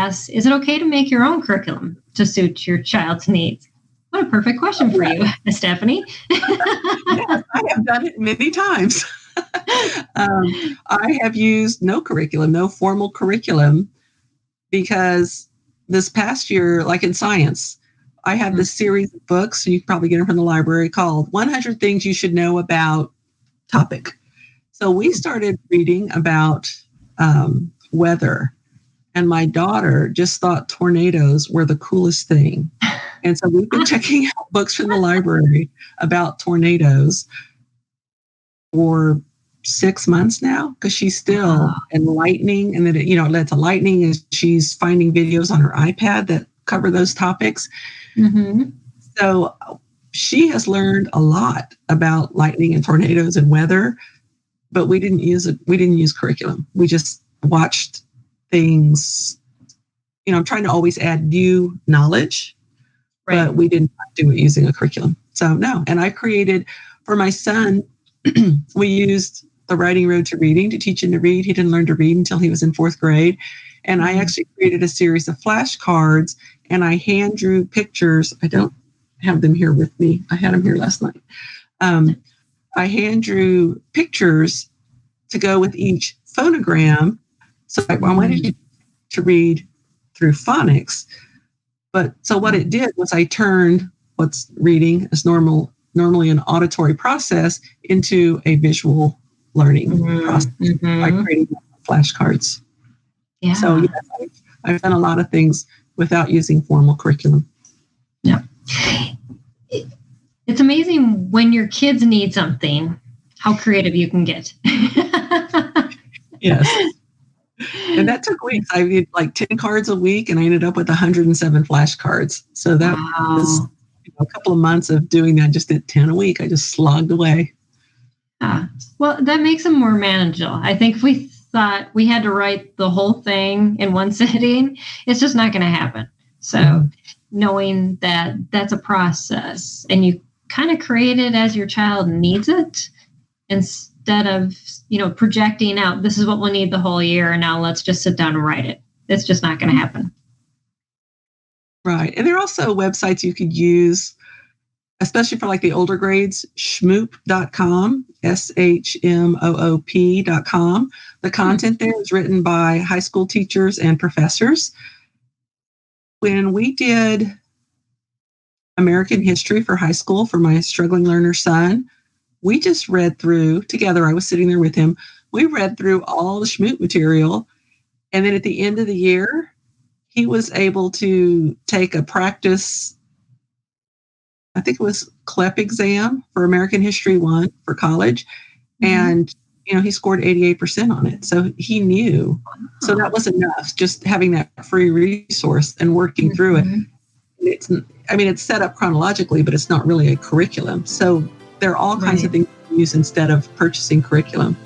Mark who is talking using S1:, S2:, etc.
S1: asks, is it okay to make your own curriculum to suit your child's needs? What a perfect question for you, Stephanie.
S2: Yes, I have done it many times. I have used no formal curriculum, because this past year, like in science, I have this series of books, so you can probably get them from the library, called 100 Things You Should Know About Topic. So we started reading about weather, and my daughter just thought tornadoes were the coolest thing. And so we've been checking out books from the library about tornadoes for 6 months now, because she's still in lightning, and then it led to lightning, and she's finding videos on her iPad that cover those topics. Mm-hmm. So she has learned a lot about lightning and tornadoes and weather, but we didn't use curriculum. We just watched things. I'm trying to always add new knowledge, right, but we didn't do it using a curriculum. So no. And I created for my son, we used the Writing Road to Reading to teach him to read. He didn't learn to read until he was in 4th grade. And I actually created a series of flashcards, and I hand drew pictures. I don't have them here with me. I had them here last night. I hand drew pictures to go with each phonogram. So I wanted you to read through phonics. But so what it did was I turned what's reading as normally an auditory process into a visual learning process by creating flashcards. Yeah. So yes, I've done a lot of things without using formal curriculum.
S1: Yeah. It's amazing when your kids need something, how creative you can get.
S2: Yes. And that took weeks. I did like 10 cards a week, and I ended up with 107 flashcards. So that was a couple of months of doing that. Just at 10 a week. I just slogged away.
S1: Well, that makes them more manageable. I think if we thought we had to write the whole thing in one sitting, it's just not going to happen. So knowing that that's a process, and you kind of create it as your child needs it, instead of, projecting out, this is what we'll need the whole year, and now let's just sit down and write it. It's just not going to happen.
S2: Right. And there are also websites you could use, especially for like the older grades, shmoop.com, SHMOOP.com. The content there is written by high school teachers and professors. When we did American history for high school for my struggling learner son, we just read through together. I was sitting there with him. We read through all the Schmoop material. And then at the end of the year, he was able to take a practice, I think it was CLEP exam for American History 1 for college. And, he scored 88% on it. So he knew. So that was enough, just having that free resource and working through it. It's set up chronologically, but it's not really a curriculum. So there are all kinds of things to use instead of purchasing curriculum.